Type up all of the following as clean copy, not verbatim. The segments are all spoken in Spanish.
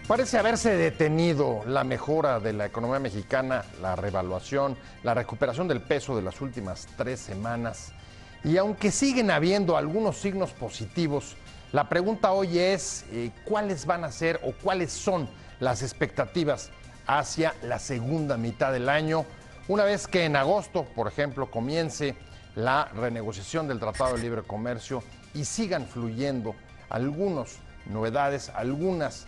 Parece haberse detenido la mejora de la economía mexicana, la revaluación, la recuperación del peso de las últimas 3 semanas. Y aunque siguen habiendo algunos signos positivos, la pregunta hoy es ¿cuáles van a ser o cuáles son las expectativas hacia la segunda mitad del año? Una vez que en agosto, por ejemplo, comience la renegociación del Tratado de Libre Comercio y sigan fluyendo algunas novedades, algunas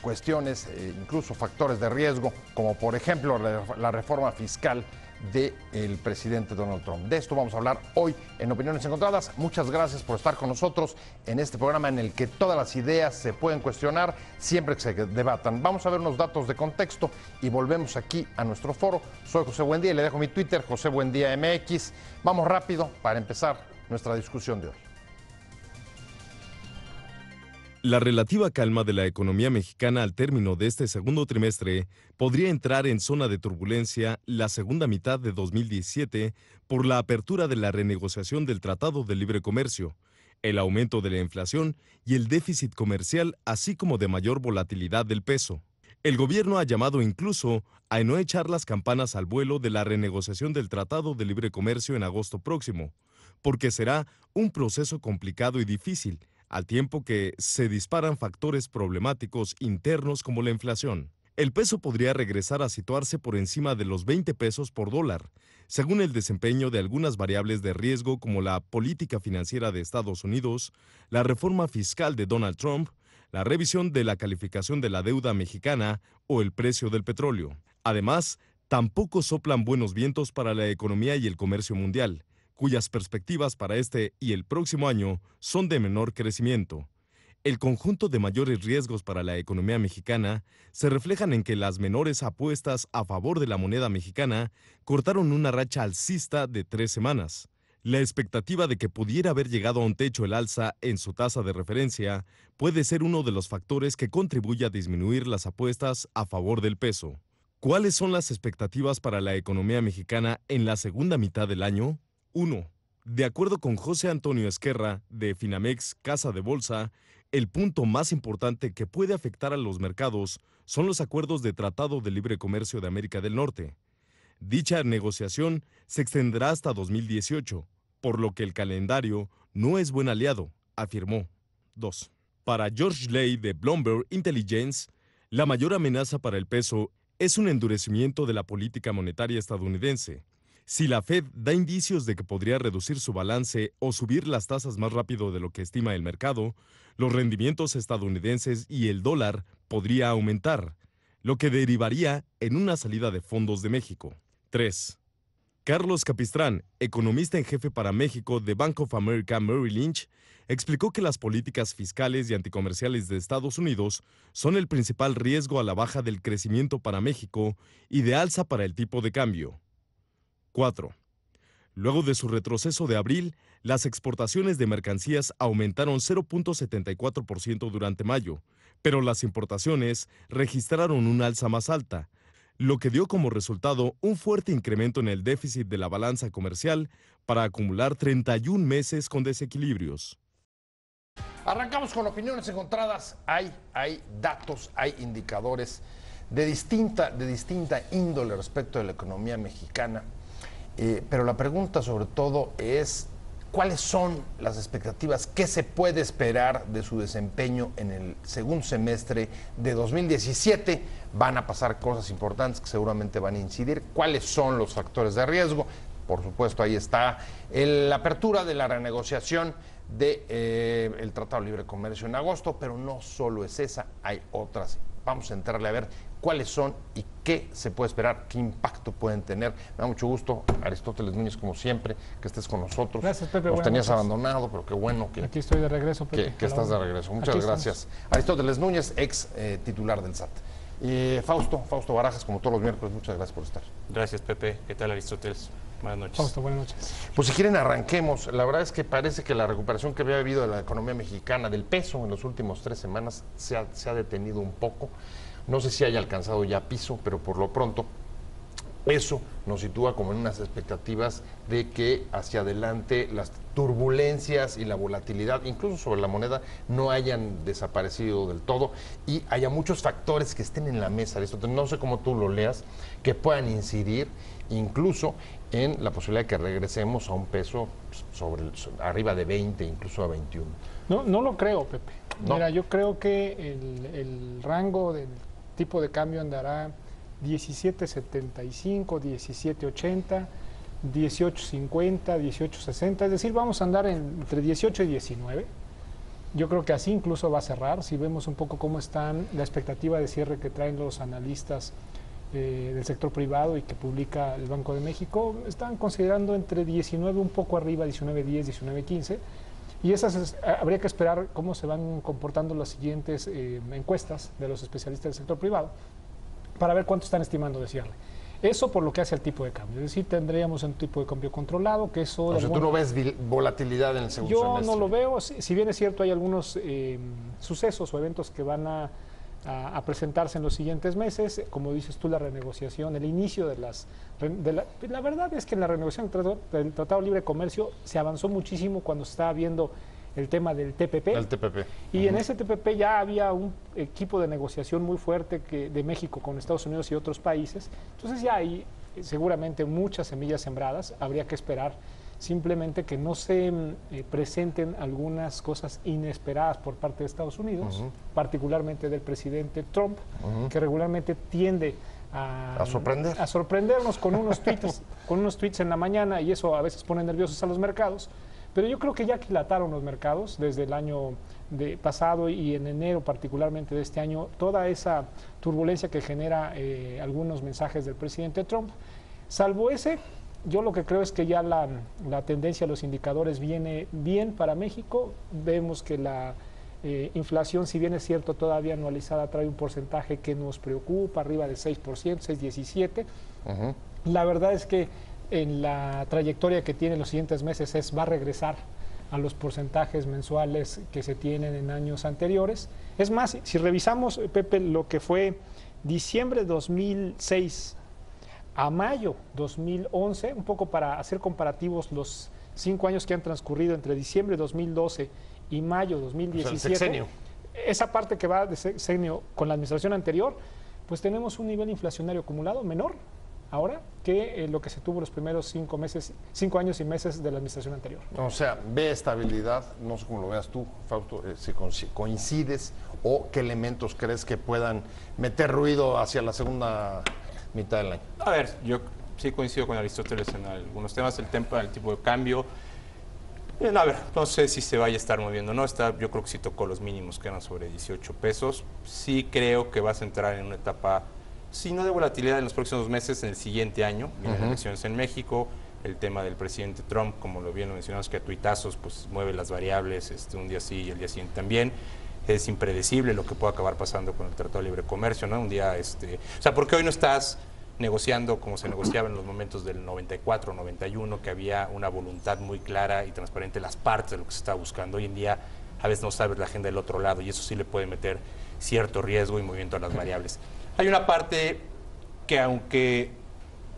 cuestiones, incluso factores de riesgo, como por ejemplo la reforma fiscal del presidente Donald Trump. De esto vamos a hablar hoy en Opiniones Encontradas. Muchas gracias por estar con nosotros en este programa en el que todas las ideas se pueden cuestionar siempre que se debatan. Vamos a ver unos datos de contexto y volvemos aquí a nuestro foro. Soy José Buendía y le dejo mi Twitter, José Buendía MX. Vamos rápido para empezar nuestra discusión de hoy. La relativa calma de la economía mexicana al término de este segundo trimestre podría entrar en zona de turbulencia la segunda mitad de 2017 por la apertura de la renegociación del Tratado de Libre Comercio, el aumento de la inflación y el déficit comercial, así como de mayor volatilidad del peso. El gobierno ha llamado incluso a no echar las campanas al vuelo de la renegociación del Tratado de Libre Comercio en agosto próximo, porque será un proceso complicado y difícil, al tiempo que se disparan factores problemáticos internos como la inflación. El peso podría regresar a situarse por encima de los 20 pesos por dólar, según el desempeño de algunas variables de riesgo como la política financiera de Estados Unidos, la reforma fiscal de Donald Trump, la revisión de la calificación de la deuda mexicana o el precio del petróleo. Además, tampoco soplan buenos vientos para la economía y el comercio mundial, cuyas perspectivas para este y el próximo año son de menor crecimiento. El conjunto de mayores riesgos para la economía mexicana se reflejan en que las menores apuestas a favor de la moneda mexicana cortaron una racha alcista de 3 semanas. La expectativa de que pudiera haber llegado a un techo el alza en su tasa de referencia puede ser uno de los factores que contribuye a disminuir las apuestas a favor del peso. ¿Cuáles son las expectativas para la economía mexicana en la segunda mitad del año? 1. De acuerdo con José Antonio Esquerra, de Finamex Casa de Bolsa, el punto más importante que puede afectar a los mercados son los acuerdos de Tratado de Libre Comercio de América del Norte. Dicha negociación se extenderá hasta 2018, por lo que el calendario no es buen aliado, afirmó. 2. Para George Ley de Bloomberg Intelligence, la mayor amenaza para el peso es un endurecimiento de la política monetaria estadounidense. Si la Fed da indicios de que podría reducir su balance o subir las tasas más rápido de lo que estima el mercado, los rendimientos estadounidenses y el dólar podría aumentar, lo que derivaría en una salida de fondos de México. 3. Carlos Capistrán, economista en jefe para México de Bank of America Merrill Lynch, explicó que las políticas fiscales y anticomerciales de Estados Unidos son el principal riesgo a la baja del crecimiento para México y de alza para el tipo de cambio. 4. Luego de su retroceso de abril, las exportaciones de mercancías aumentaron 0.74% durante mayo, pero las importaciones registraron un alza más alta, lo que dio como resultado un fuerte incremento en el déficit de la balanza comercial para acumular 31 meses con desequilibrios. Arrancamos con opiniones encontradas. Hay datos, hay indicadores de distinta índole respecto de la economía mexicana. Pero la pregunta sobre todo es ¿cuáles son las expectativas? ¿Qué se puede esperar de su desempeño en el segundo semestre de 2017? Van a pasar cosas importantes que seguramente van a incidir. ¿Cuáles son los factores de riesgo? Por supuesto, ahí está la apertura de la renegociación del Tratado de Libre Comercio en agosto, pero no solo es esa, hay otras. Vamos a entrarle a ver cuáles son y qué se puede esperar, qué impacto pueden tener. Me da mucho gusto, Aristóteles Núñez, como siempre, que estés con nosotros. Gracias, Pepe. Nos tenías abandonado, pero qué bueno que aquí estoy de regreso, Pepe. Que estás de regreso. Muchas gracias. Aristóteles Núñez, ex titular del SAT. Fausto Barajas, como todos los miércoles, muchas gracias por estar. Gracias, Pepe. ¿Qué tal, Aristóteles? Buenas noches. Fausto, buenas noches. Pues si quieren arranquemos. La verdad es que parece que la recuperación que había habido de la economía mexicana, del peso en los últimos 3 semanas, se ha detenido un poco. No sé si haya alcanzado ya piso, pero por lo pronto Eso nos sitúa como en unas expectativas de que hacia adelante las turbulencias y la volatilidad, incluso sobre la moneda, no hayan desaparecido del todo y haya muchos factores que estén en la mesa de esto. No sé cómo tú lo leas, que puedan incidir incluso en la posibilidad de que regresemos a un peso arriba de 20, incluso a 21. No lo creo, Pepe. ¿No? Mira, yo creo que el rango del tipo de cambio andará 17.75, 17.80, 18.50, 18.60, es decir, vamos a andar entre 18 y 19. Yo creo que así incluso va a cerrar. Si vemos un poco cómo están la expectativa de cierre que traen los analistas del sector privado y que publica el Banco de México, están considerando entre 19, un poco arriba, 19.10, 19.15. Y esas habría que esperar cómo se van comportando las siguientes encuestas de los especialistas del sector privado para ver cuánto están estimando de cierre. Eso por lo que hace al tipo de cambio. Es decir, tendríamos un tipo de cambio controlado, que eso... O sea, tú no ves volatilidad en el segundo semestre. Yo no lo veo. Si bien es cierto, hay algunos sucesos o eventos que van a presentarse en los siguientes meses, como dices tú, la renegociación, el inicio de las... La verdad es que en la renegociación del Tratado de Libre Comercio se avanzó muchísimo cuando se estaba viendo el tema del TPP. El TPP. Y en ese TPP ya había un equipo de negociación muy fuerte de México con Estados Unidos y otros países. Entonces ya hay seguramente muchas semillas sembradas. Habría que esperar simplemente que no se presenten algunas cosas inesperadas por parte de Estados Unidos, particularmente del presidente Trump, que regularmente tiende a sorprendernos con unos tweets en la mañana, y eso a veces pone nerviosos a los mercados. Pero yo creo que ya aquilataron los mercados desde el año pasado y en enero particularmente de este año, toda esa turbulencia que genera algunos mensajes del presidente Trump. Salvo ese, yo lo que creo es que ya la tendencia, los indicadores viene bien para México. Vemos que la inflación, si bien es cierto, todavía anualizada, trae un porcentaje que nos preocupa, arriba del 6%, 6,17%. La verdad es que en la trayectoria que tiene en los siguientes meses va a regresar a los porcentajes mensuales que se tienen en años anteriores. Es más, si revisamos, Pepe, lo que fue diciembre 2006 a mayo 2011, un poco para hacer comparativos los 5 años que han transcurrido entre diciembre 2012 y mayo 2017, o sea, el sexenio. Esa parte que va de sexenio con la administración anterior, pues tenemos un nivel inflacionario acumulado menor ahora que lo que se tuvo los primeros 5 años y meses de la administración anterior. O sea, ve estabilidad, no sé cómo lo veas tú, Fausto, si coincides o qué elementos crees que puedan meter ruido hacia la segunda mitad del año. A ver, yo sí coincido con Aristóteles en algunos temas, el tipo de cambio. A ver, no sé si se vaya a estar moviendo, ¿no? Yo creo que sí tocó los mínimos, que eran sobre 18 pesos. Sí creo que vas a entrar en una etapa, si no de volatilidad en los próximos meses, en el siguiente año. Vienen elecciones en México, el tema del presidente Trump, como lo bien mencionamos, que a tuitazos pues mueve las variables, un día sí y el día siguiente también. Es impredecible lo que puede acabar pasando con el Tratado de Libre Comercio, ¿no? Un día, o sea, ¿por qué hoy no estás negociando como se negociaba en los momentos del 94, 91, que había una voluntad muy clara y transparente de las partes de lo que se estaba buscando? Hoy en día a veces no sabes la agenda del otro lado y eso sí le puede meter cierto riesgo y movimiento a las variables. Hay una parte que, aunque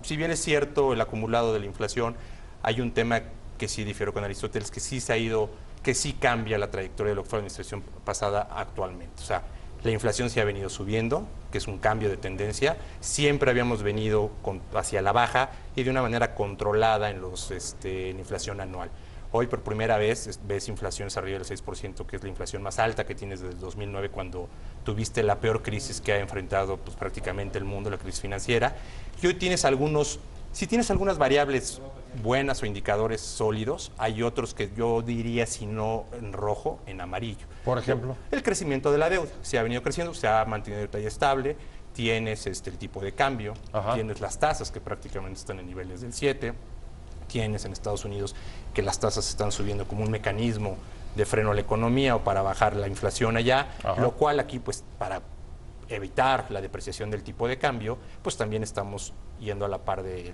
si bien es cierto el acumulado de la inflación, hay un tema que sí difiero con Aristóteles, que sí se ha ido, que sí cambia la trayectoria de lo que fue la administración pasada actualmente. O sea, la inflación se ha venido subiendo, que es un cambio de tendencia. Siempre habíamos venido hacia la baja y de una manera controlada en la inflación anual. Hoy por primera vez ves inflaciones arriba del 6%, que es la inflación más alta que tienes desde el 2009, cuando tuviste la peor crisis que ha enfrentado pues, prácticamente el mundo, la crisis financiera. Y hoy tienes algunas variables buenas o indicadores sólidos, hay otros que yo diría, si no en rojo, en amarillo. Por ejemplo, el crecimiento de la deuda. Se ha venido creciendo, se ha mantenido de talla estable, tienes el tipo de cambio, tienes las tasas que prácticamente están en niveles del 7, tienes en Estados Unidos que las tasas están subiendo como un mecanismo de freno a la economía o para bajar la inflación allá, lo cual aquí pues para evitar la depreciación del tipo de cambio, pues también estamos yendo a la par de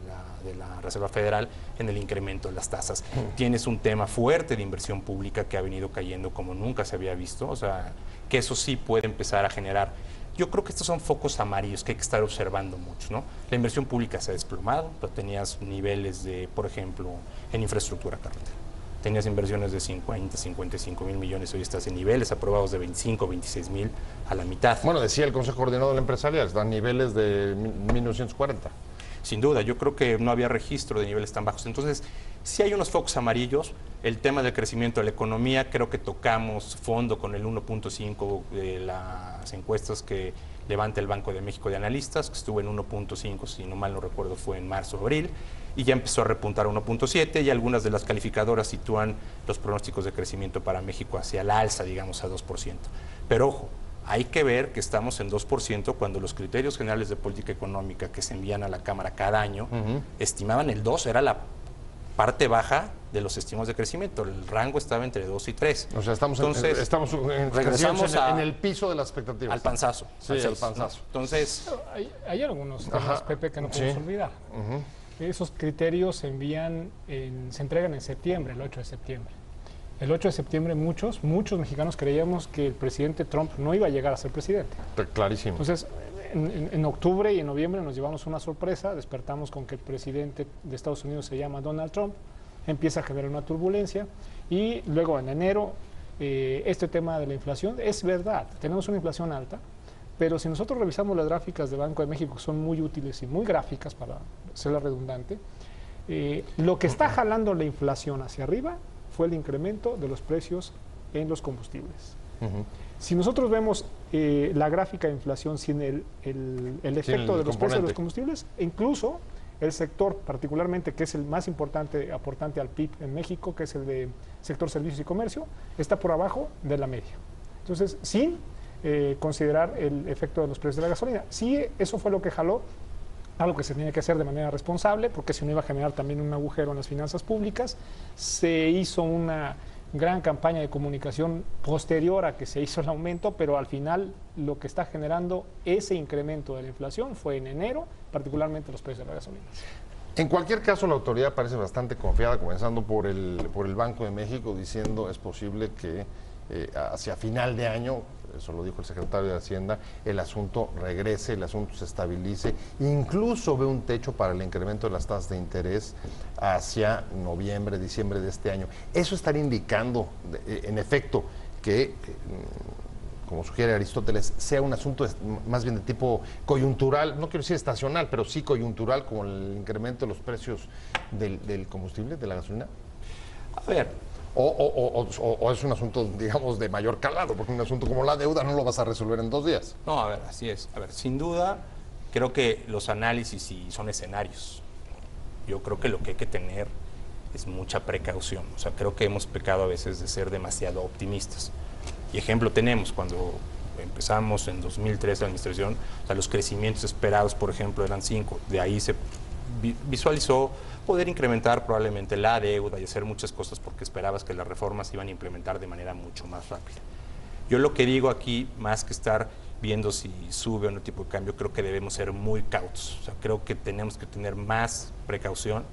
la Reserva Federal en el incremento de las tasas. Tienes un tema fuerte de inversión pública que ha venido cayendo como nunca se había visto, o sea, que eso sí puede empezar a generar Yo creo que estos son focos amarillos que hay que estar observando mucho, ¿no? La inversión pública se ha desplomado, pero tenías niveles de, por ejemplo, en infraestructura carretera. Tenías inversiones de 50, 55 mil millones, hoy estás en niveles aprobados de 25, 26 mil, a la mitad. Bueno, decía el Consejo Coordinador Empresarial, están niveles de 1940. Sin duda, yo creo que no había registro de niveles tan bajos. Entonces, sí hay unos focos amarillos. El tema del crecimiento de la economía, creo que tocamos fondo con el 1.5 de las encuestas que levanta el Banco de México de Analistas, que estuvo en 1.5, si no mal no recuerdo, fue en marzo o abril, y ya empezó a repuntar a 1.7, y algunas de las calificadoras sitúan los pronósticos de crecimiento para México hacia la alza, digamos, a 2%. Pero ojo, hay que ver que estamos en 2% cuando los criterios generales de política económica que se envían a la Cámara cada año estimaban el 2, era la parte baja de los estimados de crecimiento. El rango estaba entre 2 y 3. O sea, estamos regresamos en el piso de las expectativas. Al panzazo. Sí, al panzazo. ¿No? Entonces, hay algunos temas, Pepe, que no podemos olvidar. Esos criterios se entregan en septiembre, el 8 de septiembre. El 8 de septiembre muchos mexicanos creíamos que el presidente Trump no iba a llegar a ser presidente. Clarísimo. Entonces, en octubre y en noviembre nos llevamos una sorpresa, despertamos con que el presidente de Estados Unidos se llama Donald Trump, empieza a generar una turbulencia y luego en enero este tema de la inflación, es verdad, tenemos una inflación alta, pero si nosotros revisamos las gráficas de Banco de México, que son muy útiles y muy gráficas para ser redundante, lo que está jalando la inflación hacia arriba fue el incremento de los precios en los combustibles. Si nosotros vemos la gráfica de inflación sin el efecto de los precios de los combustibles, incluso el sector particularmente, que es el más importante aportante al PIB en México, que es el de sector servicios y comercio, está por abajo de la media. Entonces, sin considerar el efecto de los precios de la gasolina. Sí, eso fue lo que jaló, algo que se tiene que hacer de manera responsable, porque si no iba a generar también un agujero en las finanzas públicas. Se hizo una gran campaña de comunicación posterior a que se hizo el aumento, pero al final lo que está generando ese incremento de la inflación fue en enero, particularmente los precios de la gasolina. En cualquier caso, la autoridad parece bastante confiada, comenzando por el Banco de México, diciendo es posible que hacia final de año, eso lo dijo el secretario de Hacienda, el asunto regrese, el asunto se estabilice, incluso ve un techo para el incremento de las tasas de interés hacia noviembre, diciembre de este año. Eso estaría indicando, en efecto, que, como sugiere Aristóteles, sea un asunto más bien de tipo coyuntural, no quiero decir estacional, pero sí coyuntural, como el incremento de los precios del combustible, de la gasolina. A ver, o es un asunto, digamos, de mayor calado, porque un asunto como la deuda no lo vas a resolver en 2 días. No, a ver, así es. A ver, sin duda, creo que los análisis son escenarios. Yo creo que lo que hay que tener es mucha precaución. O sea, creo que hemos pecado a veces de ser demasiado optimistas. Y ejemplo tenemos, cuando empezamos en 2003 la administración, o sea, los crecimientos esperados, por ejemplo, eran 5. De ahí se visualizó poder incrementar probablemente la deuda y hacer muchas cosas porque esperabas que las reformas se iban a implementar de manera mucho más rápida. Yo lo que digo aquí, más que estar viendo si sube o no tipo de cambio, creo que debemos ser muy cautos. O sea, creo que tenemos que tener más precaución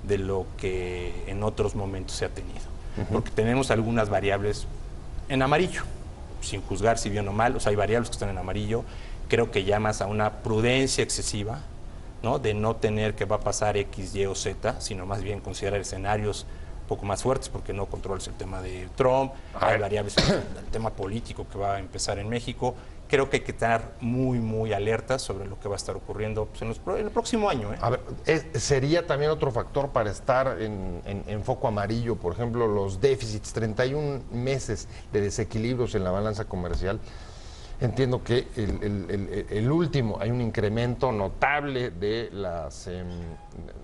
de lo que en otros momentos se ha tenido. Porque tenemos algunas variables en amarillo, sin juzgar si bien o mal. O sea, hay variables que están en amarillo. Creo que llamas a una prudencia excesiva, ¿no? De no tener que va a pasar X, Y o Z, sino más bien considerar escenarios un poco más fuertes, porque no controlas el tema de Trump, hay variables el tema político que va a empezar en México. Creo que hay que estar muy alertas sobre lo que va a estar ocurriendo pues, en el próximo año. A ver, sería también otro factor para estar en foco amarillo, por ejemplo, los déficits, 31 meses de desequilibrios en la balanza comercial. Entiendo que el último, hay un incremento notable de las,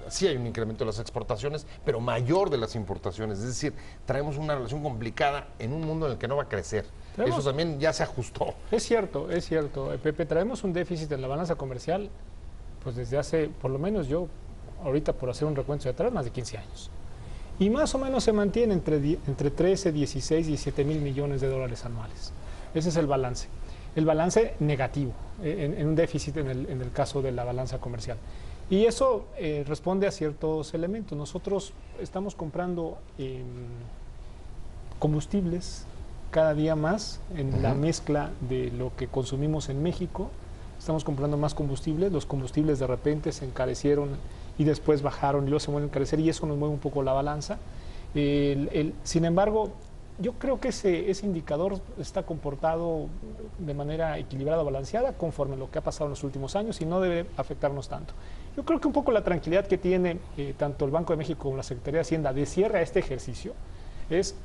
sí hay un incremento de las exportaciones, pero mayor de las importaciones. Es decir, traemos una relación complicada en un mundo en el que no va a crecer. Eso también ya se ajustó. Es cierto, Pepe, traemos un déficit en la balanza comercial, pues desde hace, por lo menos yo, ahorita por hacer un recuento de atrás, más de 15 años. Y más o menos se mantiene entre 13, 16, 17 mil millones de dólares anuales. Ese es el balance. El balance negativo, en un déficit en el caso de la balanza comercial. Y eso responde a ciertos elementos. Nosotros estamos comprando combustibles cada día más en la mezcla de lo que consumimos en México. Estamos comprando más combustibles, los combustibles de repente se encarecieron y después bajaron y luego se vuelven a encarecer y eso nos mueve un poco la balanza. Sin embargo, yo creo que ese indicador está comportado de manera equilibrada, balanceada, conforme a lo que ha pasado en los últimos años y no debe afectarnos tanto. Yo creo que un poco la tranquilidad que tiene tanto el Banco de México como la Secretaría de Hacienda de cierre a este ejercicio es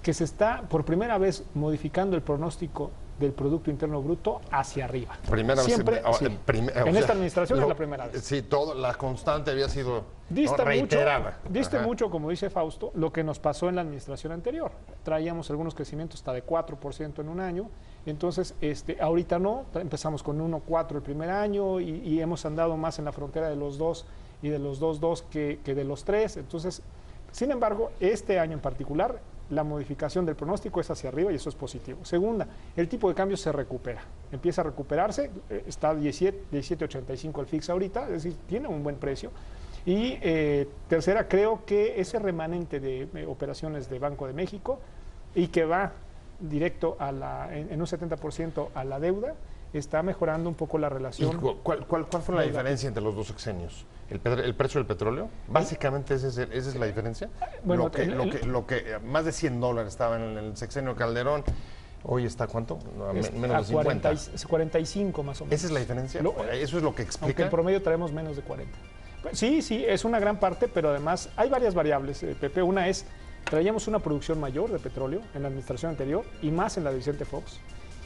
que se está por primera vez modificando el pronóstico del Producto Interno Bruto hacia arriba. Primera Siempre, vez, sí. en En esta administración es la primera vez. Sí, la constante había sido Dista reiterada. mucho, como dice Fausto, lo que nos pasó en la administración anterior. Traíamos algunos crecimientos hasta de 4% en un año. Entonces, ahorita no, empezamos con 1.4 el primer año y hemos andado más en la frontera de los 2 y de los 2.2 que de los 3. Entonces, sin embargo, este año en particular, la modificación del pronóstico es hacia arriba y eso es positivo. Segunda, el tipo de cambio se recupera, empieza a recuperarse, está a 17.85 el fix ahorita, es decir, tiene un buen precio. Y tercera, creo que ese remanente de operaciones de Banco de México y que va directo en un 70% a la deuda, está mejorando un poco la relación. ¿Cuál fue la diferencia entre los dos sexenios? ¿El precio del petróleo? Básicamente esa es la diferencia. Bueno, lo que más de $100 estaba en el sexenio Calderón, hoy está ¿cuánto? Menos de 50. 45 más o menos. ¿Esa es la diferencia? ¿Eso es lo que explica? Aunque en promedio traemos menos de 40. Sí, es una gran parte, pero además hay varias variables, Pepe. Una es, traíamos una producción mayor de petróleo en la administración anterior y más en la de Vicente Fox.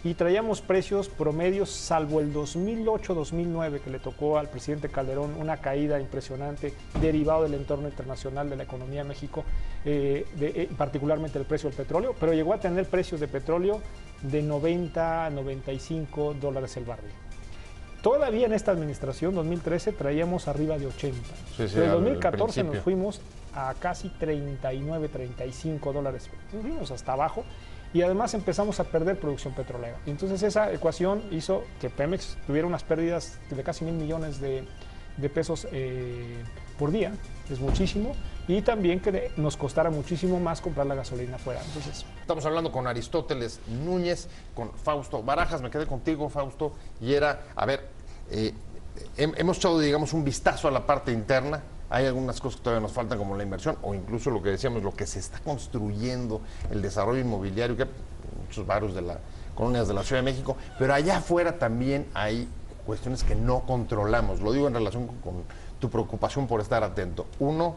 Y traíamos precios promedios, salvo el 2008-2009, que le tocó al presidente Calderón una caída impresionante derivado del entorno internacional de la economía de México, particularmente el precio del petróleo, pero llegó a tener precios de petróleo de 90 a 95 dólares el barril. Todavía en esta administración, 2013, traíamos arriba de 80. Pero en 2014 nos fuimos a casi 39, 35 dólares. Nos fuimos hasta abajo. Y además empezamos a perder producción petrolera. Entonces esa ecuación hizo que Pemex tuviera unas pérdidas de casi 1,000 millones de pesos por día, es muchísimo, y también que nos costara muchísimo más comprar la gasolina afuera. Entonces, estamos hablando con Aristóteles Núñez, con Fausto Barajas, me quedé contigo, Fausto, y era, hemos echado, digamos, un vistazo a la parte interna. Hay algunas cosas que todavía nos faltan, como la inversión, o incluso lo que decíamos, lo que se está construyendo, el desarrollo inmobiliario, que hay muchos barrios de las colonias de la Ciudad de México, pero allá afuera también hay cuestiones que no controlamos. Lo digo en relación con tu preocupación por estar atento. Uno,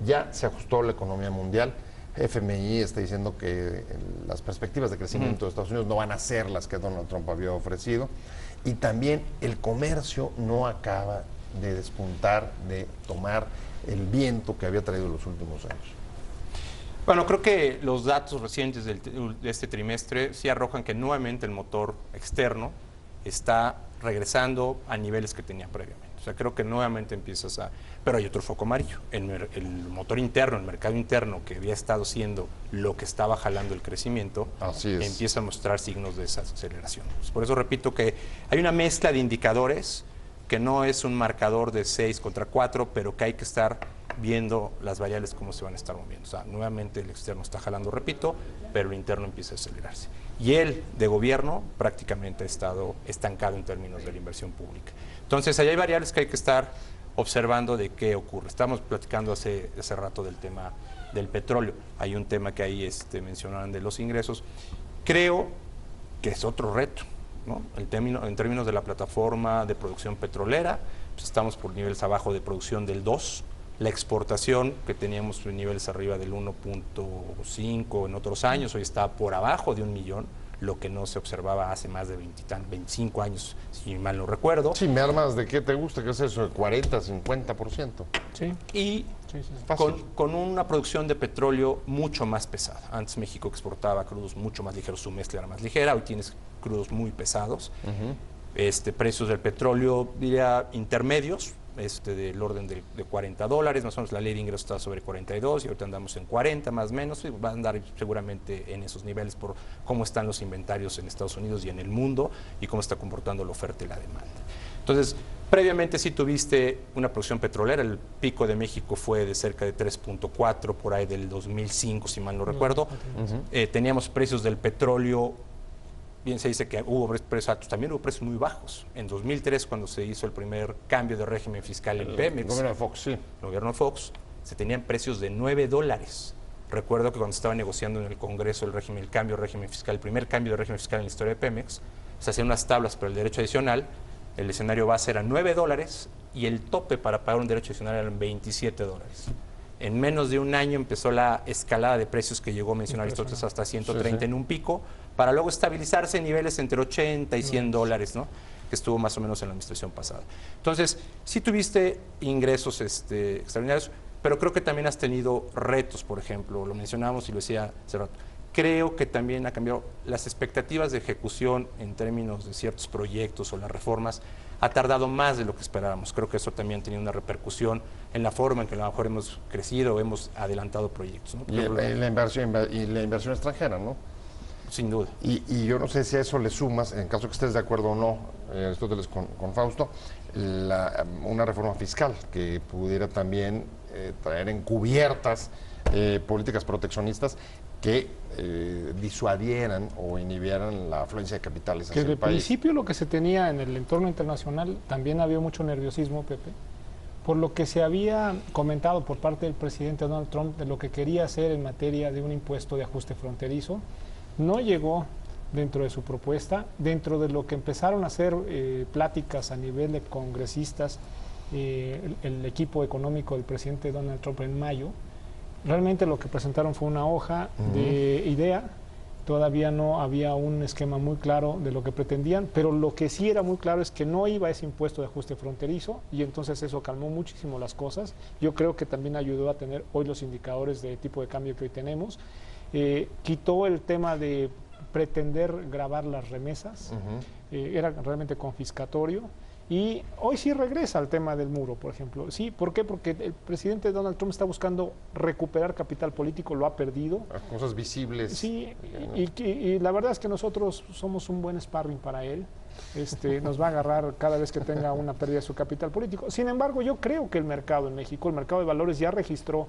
ya se ajustó la economía mundial. FMI está diciendo que las perspectivas de crecimiento de Estados Unidos no van a ser las que Donald Trump había ofrecido. Y también el comercio no acaba de despuntar, de tomar el viento que había traído en los últimos años. Bueno, creo que los datos recientes de este trimestre sí arrojan que nuevamente el motor externo está regresando a niveles que tenía previamente. O sea, creo que nuevamente empiezas a... Pero hay otro foco amarillo. El motor interno, el mercado interno, que había estado siendo lo que estaba jalando el crecimiento, empieza a mostrar signos de desaceleración. Pues por eso repito que hay una mezcla de indicadores que no es un marcador de 6 contra 4, pero que hay que estar viendo las variables cómo se van a estar moviendo. O sea, nuevamente el externo está jalando, repito, pero el interno empieza a acelerarse. Y el de gobierno prácticamente ha estado estancado en términos de la inversión pública. Entonces, ahí hay variables que hay que estar observando de qué ocurre. Estamos platicando hace rato del tema del petróleo. Hay un tema que ahí mencionaron de los ingresos. Creo que es otro reto, ¿no? En términos de la plataforma de producción petrolera, pues estamos por niveles abajo de producción del 2. La exportación, que teníamos niveles arriba del 1.5 en otros años, hoy está por abajo de 1 millón, lo que no se observaba hace más de 25 años, si mal no recuerdo. Sí, me armas de qué te gusta, ¿qué es eso? ¿De 40, 50%? sí. Y con una producción de petróleo mucho más pesada. Antes México exportaba crudos mucho más ligeros, su mezcla era más ligera, hoy tienes crudos muy pesados. Precios del petróleo, diría, intermedios, del orden de $40, más o menos la ley de ingresos está sobre 42 y ahorita andamos en 40 más o menos, y va a andar seguramente en esos niveles por cómo están los inventarios en Estados Unidos y en el mundo y cómo está comportando la oferta y la demanda. Entonces, previamente sí tuviste una producción petrolera, el pico de México fue de cerca de 3.4 por ahí del 2005, si mal no recuerdo. Teníamos precios del petróleo, bien se dice que hubo precios altos, también hubo precios muy bajos. En 2003, cuando se hizo el primer cambio de régimen fiscal en Pemex, el gobierno de Fox, sí. el gobierno de Fox, se tenían precios de $9. Recuerdo que cuando estaba negociando en el Congreso el cambio de régimen fiscal, el primer cambio de régimen fiscal en la historia de Pemex, se hacían unas tablas para el derecho adicional. El escenario base era $9 y el tope para pagar un derecho adicional eran $27. En menos de un año empezó la escalada de precios que llegó a mencionar Aristóteles hasta 130 en un pico, para luego estabilizarse en niveles entre 80 y $100, ¿no? Que estuvo más o menos en la administración pasada. Entonces, sí tuviste ingresos extraordinarios, pero creo que también has tenido retos, por ejemplo, lo mencionamos y lo decía hace rato. Creo que también ha cambiado las expectativas de ejecución en términos de ciertos proyectos o las reformas, ha tardado más de lo que esperábamos. Creo que eso también ha tenido una repercusión en la forma en que a lo mejor hemos crecido o hemos adelantado proyectos, ¿no? Y la inversión extranjera, ¿no? Sin duda. Y yo no sé si a eso le sumas, en caso que estés de acuerdo o no, Aristóteles, con Fausto, una reforma fiscal que pudiera también traer encubiertas políticas proteccionistas que disuadieran o inhibieran la afluencia de capitales hacia Que el de país. principio lo que se tenía en el entorno internacional también había mucho nerviosismo, Pepe, por lo que se había comentado por parte del presidente Donald Trump de lo que quería hacer en materia de un impuesto de ajuste fronterizo. No llegó dentro de su propuesta, dentro de lo que empezaron a hacer pláticas a nivel de congresistas, el equipo económico del presidente Donald Trump en mayo. Realmente lo que presentaron fue una hoja de idea, todavía no había un esquema muy claro de lo que pretendían, pero lo que sí era muy claro es que no iba ese impuesto de ajuste fronterizo y entonces eso calmó muchísimo las cosas. Yo creo que también ayudó a tener hoy los indicadores de tipo de cambio que hoy tenemos. Quitó el tema de pretender gravar las remesas, era realmente confiscatorio. Y hoy sí regresa al tema del muro, por ejemplo. Sí, ¿por qué? Porque el presidente Donald Trump está buscando recuperar capital político, lo ha perdido. Cosas visibles. Sí, y la verdad es que nosotros somos un buen sparring para él. Nos va a agarrar cada vez que tenga una pérdida de su capital político. Sin embargo, yo creo que el mercado en México, el mercado de valores ya registró,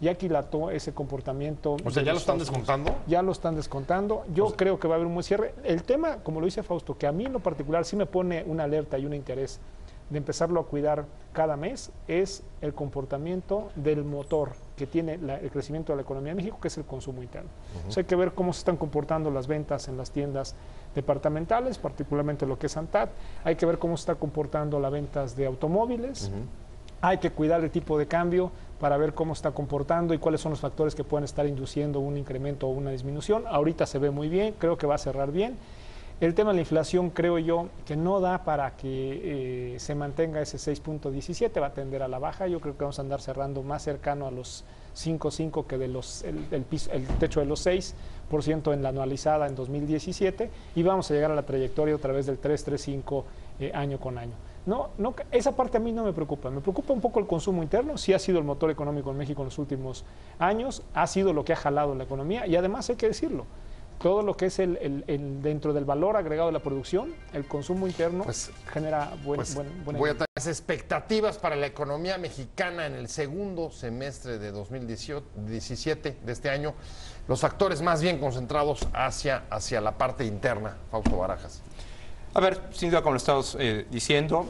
ya aquilató ese comportamiento. O sea, ¿ya lo están descontando? Ya lo están descontando. Yo creo que va a haber un buen cierre. El tema, como lo dice Fausto, que a mí en lo particular sí me pone una alerta y un interés de empezarlo a cuidar cada mes, es el comportamiento del motor que tiene el crecimiento de la economía de México, que es el consumo interno. O sea, hay que ver cómo se están comportando las ventas en las tiendas departamentales, particularmente lo que es ANTAD. Hay que ver cómo se está comportando las ventas de automóviles. Hay que cuidar el tipo de cambio para ver cómo está comportando y cuáles son los factores que pueden estar induciendo un incremento o una disminución. Ahorita se ve muy bien, creo que va a cerrar bien. El tema de la inflación, creo yo, que no da para que se mantenga ese 6.17, va a tender a la baja. Yo creo que vamos a andar cerrando más cercano a los 5.5 que de el techo de los 6% en la anualizada en 2017 y vamos a llegar a la trayectoria otra vez del 3.35 año con año. No, esa parte a mí no me preocupa un poco el consumo interno, sí ha sido el motor económico en México en los últimos años, ha sido lo que ha jalado la economía y además hay que decirlo, todo lo que es dentro del valor agregado de la producción, el consumo interno genera buena voy a tener las expectativas para la economía mexicana en el segundo semestre de 2017 de este año, los factores más bien concentrados hacia la parte interna, Fausto Barajas. A ver, sin duda, como lo estamos diciendo,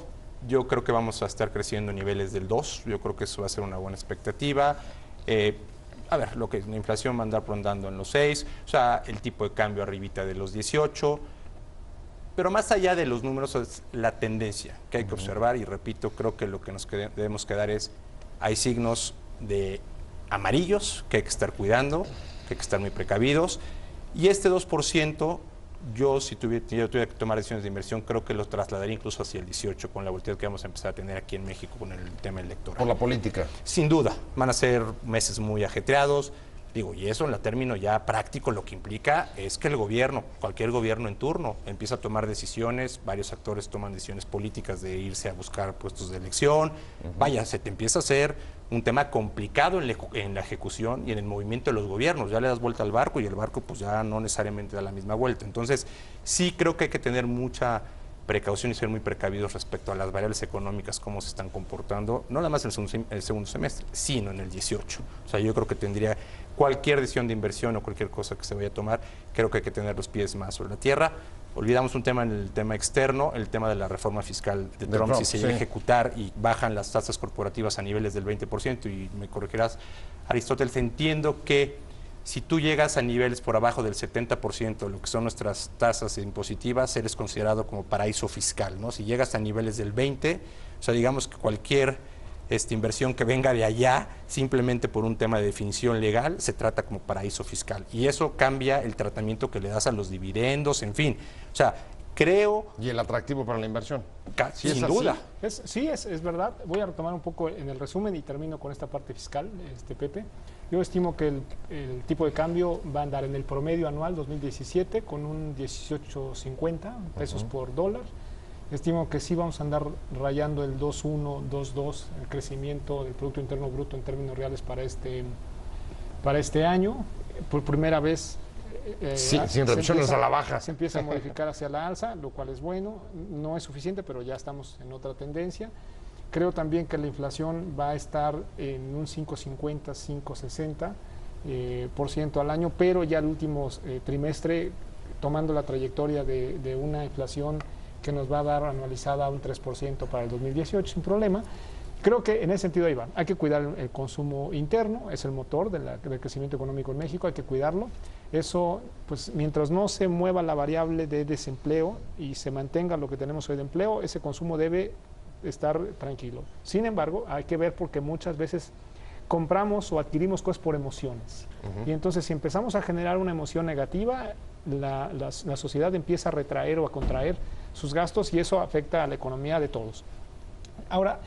yo creo que vamos a estar creciendo a niveles del 2. Yo creo que eso va a ser una buena expectativa. A ver, lo que es la inflación va a andar rondando en los 6, o sea, el tipo de cambio arribita de los 18. Pero más allá de los números es la tendencia que hay que observar. Y repito, creo que lo que nos debemos quedar es, hay signos de amarillos que hay que estar cuidando, que hay que estar muy precavidos. Y este 2%... Yo, si tuviera que tomar decisiones de inversión, creo que lo trasladaría incluso hacia el 18 con la volatilidad que vamos a empezar a tener aquí en México con el tema electoral. Por la política. Sin duda, van a ser meses muy ajetreados. Digo, y eso en la término ya práctico lo que implica es que el gobierno, cualquier gobierno en turno, empieza a tomar decisiones, varios actores toman decisiones políticas de irse a buscar puestos de elección. Vaya, se te empieza a hacer un tema complicado en la ejecución y en el movimiento de los gobiernos. Ya le das vuelta al barco y el barco pues ya no necesariamente da la misma vuelta. Entonces, sí creo que hay que tener mucha precaución y ser muy precavidos respecto a las variables económicas, cómo se están comportando, no nada más en el segundo semestre, sino en el 18. O sea, yo creo que tendría cualquier decisión de inversión o cualquier cosa que se vaya a tomar, creo que hay que tener los pies más sobre la tierra. Olvidamos un tema en el tema externo, el tema de la reforma fiscal de Trump, si se llega a ejecutar y bajan las tasas corporativas a niveles del 20%, y me corregirás, Aristóteles, entiendo que si tú llegas a niveles por abajo del 70%, lo que son nuestras tasas impositivas, eres considerado como paraíso fiscal, ¿no? Si llegas a niveles del 20%, o sea, digamos que cualquier inversión que venga de allá, simplemente por un tema de definición legal, se trata como paraíso fiscal. Y eso cambia el tratamiento que le das a los dividendos, en fin. O sea, creo... Y el atractivo para la inversión. Sin duda. Sí, es verdad. Voy a retomar un poco en el resumen y termino con esta parte fiscal, Pepe. Yo estimo que el tipo de cambio va a andar en el promedio anual 2017 con un 18.50 pesos por dólar. Estimo que sí vamos a andar rayando el 2.1, 2.2, el crecimiento del Producto Interno Bruto en términos reales para este año. Por primera vez sin revisiones a la baja. Se empieza a modificar hacia la alza, lo cual es bueno. No es suficiente, pero ya estamos en otra tendencia. Creo también que la inflación va a estar en un 5.50, 5.60% al año, pero ya el último trimestre, tomando la trayectoria de una inflación que nos va a dar anualizada un 3% para el 2018 sin problema. Creo que en ese sentido ahí va. Hay que cuidar el consumo interno, es el motor del crecimiento económico en México, hay que cuidarlo. Eso, pues mientras no se mueva la variable de desempleo y se mantenga lo que tenemos hoy de empleo, ese consumo debe estar tranquilo. Sin embargo, hay que ver, porque muchas veces compramos o adquirimos cosas por emociones. Y entonces, si empezamos a generar una emoción negativa, la sociedad empieza a retraer o a contraer sus gastos, y eso afecta a la economía de todos. Ahora,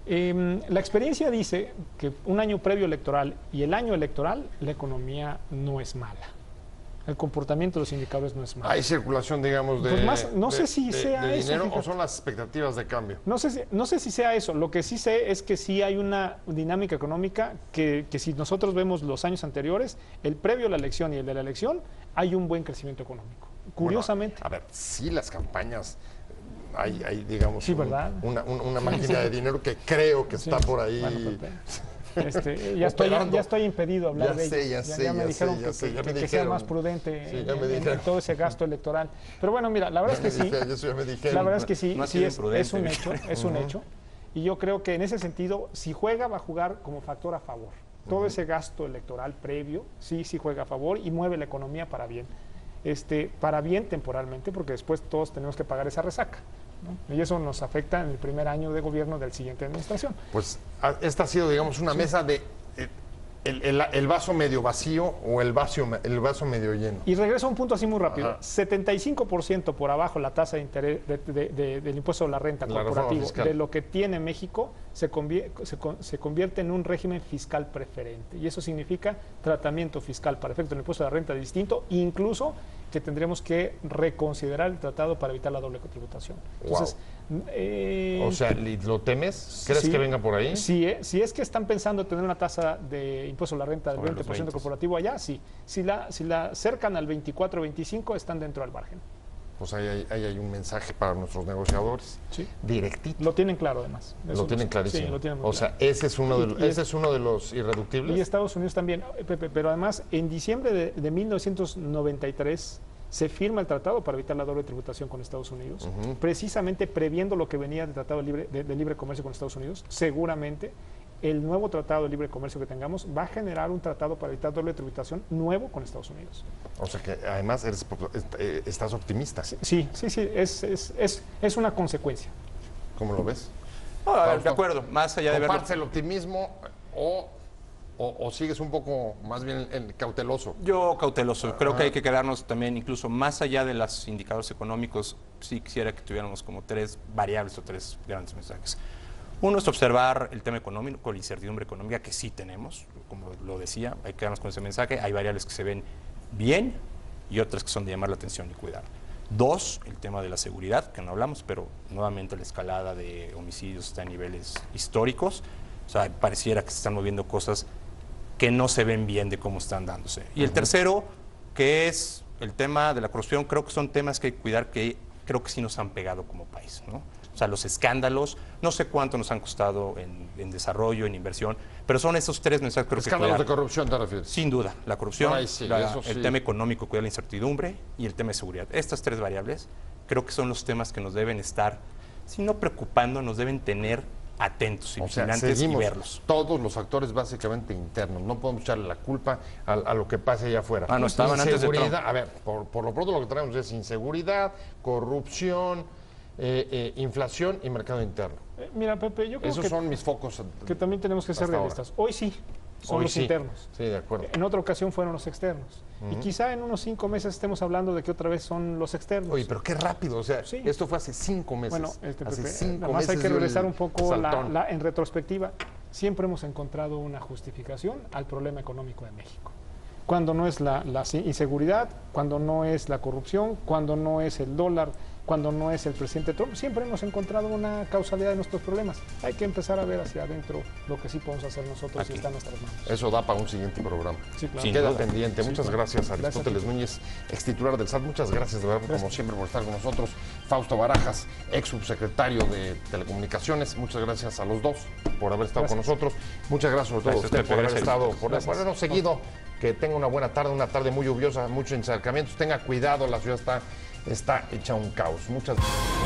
la experiencia dice que un año previo electoral y el año electoral, la economía no es mala. El comportamiento de los indicadores no es malo. Hay circulación, digamos, de, pues no sé si sea de eso, dinero, fíjate. o son las expectativas de cambio. No sé si sea eso. Lo que sí sé es que sí hay una dinámica económica que si nosotros vemos los años anteriores, el previo a la elección y el de la elección, hay un buen crecimiento económico. Curiosamente. Bueno, a ver, sí, las campañas, hay digamos, sí, ¿verdad? una máquina de dinero que creo que está por ahí. Bueno, ya estoy impedido hablar de ello. Ya me dijeron que sea más prudente en todo ese gasto electoral. Pero bueno, mira, la verdad es que sí. La verdad es que sí, no sí es un hecho, es un hecho. Y yo creo que en ese sentido, si juega, va a jugar como factor a favor. Todo ese gasto electoral previo, sí juega a favor y mueve la economía para bien. Para bien temporalmente, porque después todos tenemos que pagar esa resaca, ¿no? Y eso nos afecta en el primer año de gobierno del siguiente administración. Pues esta ha sido, digamos, una mesa de el vaso medio vacío o el vaso medio lleno. Y regreso a un punto así muy rápido. 75% por abajo la tasa de interés del impuesto a la renta corporativo de lo que tiene México se convierte en un régimen fiscal preferente. Y eso significa tratamiento fiscal para efecto del impuesto a la renta distinto, incluso que tendremos que reconsiderar el tratado para evitar la doble tributación. Entonces, o sea, ¿lo temes? ¿Crees que venga por ahí? Si es que están pensando tener una tasa de impuesto a la renta del 20% corporativo allá, sí. Si la acercan al 24-25, están dentro del margen. Pues ahí hay un mensaje para nuestros negociadores. Sí. Directito. Lo tienen claro, además. Lo tienen clarísimo. Sí, lo tienen muy claro. Sea, ese es uno de los irreductibles. Y Estados Unidos también, Pepe, pero además en diciembre de 1993 se firma el tratado para evitar la doble tributación con Estados Unidos, precisamente previendo lo que venía del tratado de libre comercio con Estados Unidos. Seguramente el nuevo tratado de libre comercio que tengamos va a generar un tratado para evitar doble tributación nuevo con Estados Unidos. O sea que además estás optimista. Sí, es una consecuencia. ¿Cómo lo ves? De acuerdo, más allá de verlo. ¿Compartes el optimismo o sigues un poco más bien cauteloso? Yo cauteloso. Creo que hay que quedarnos también, incluso más allá de los indicadores económicos, sí quisiera que tuviéramos como tres variables o tres grandes mensajes. Uno es observar el tema económico, la incertidumbre económica que sí tenemos, como lo decía, hay que quedarnos con ese mensaje. Hay variables que se ven bien y otras que son de llamar la atención y cuidar. Dos, el tema de la seguridad, que no hablamos, pero nuevamente la escalada de homicidios está a niveles históricos. O sea, pareciera que se están moviendo cosas que no se ven bien de cómo están dándose. Y el tercero, que es el tema de la corrupción, creo que son temas que hay que cuidar, que creo que sí nos han pegado como país, ¿no? O sea, los escándalos, no sé cuánto nos han costado en desarrollo, en inversión, pero son esos tres mensajes creo que Escándalos de corrupción, ¿te refieres? sin duda, la corrupción, Ay, sí, eso sí. el tema económico, cuidar la incertidumbre y el tema de seguridad. Estas tres variables creo que son los temas que nos deben estar, si no preocupando, nos deben tener atentos y O sea, vigilantes y seguimos verlos. todos los actores básicamente internos. No podemos echarle la culpa a lo que pase allá afuera. Ah, no estaban antes de Trump. Inseguridad, a ver, por lo pronto lo que traemos es inseguridad, corrupción, inflación y mercado interno. Mira, Pepe, yo creo Esos son mis focos. que también tenemos que ser hasta realistas. Hoy sí, son Hoy los sí. internos. Sí, de acuerdo. En otra ocasión fueron los externos. Y quizá en unos 5 meses estemos hablando de que otra vez son los externos. Oye, pero qué rápido, o sea, Sí. esto fue hace 5 meses. Bueno, hace Pepe, 5 nada más meses hay que dio el regresar un poco saltón. en retrospectiva. Siempre hemos encontrado una justificación al problema económico de México. Cuando no es la inseguridad, cuando no es la corrupción, cuando no es el dólar, cuando no es el presidente Trump, siempre hemos encontrado una causalidad de nuestros problemas. Hay que empezar a ver hacia adentro lo que sí podemos hacer nosotros Aquí. y está en nuestras manos. Eso da para un siguiente programa. Sí, claro. Sin Queda duda. pendiente. Sí, Muchas claro. gracias a Gracias a Aristóteles ti. Núñez, ex titular del SAT. Muchas gracias, de verdad, como siempre, por estar con nosotros. Fausto Barajas, ex subsecretario de Telecomunicaciones. Muchas gracias a los dos por haber estado con nosotros. Muchas gracias sobre todo a Gracias, usted Pepe, por haber gracias. estado, por Gracias. habernos seguido. Que tenga una buena tarde muy lluviosa, muchos encharcamientos. Tenga cuidado, la ciudad está hecha un caos. Muchas gracias.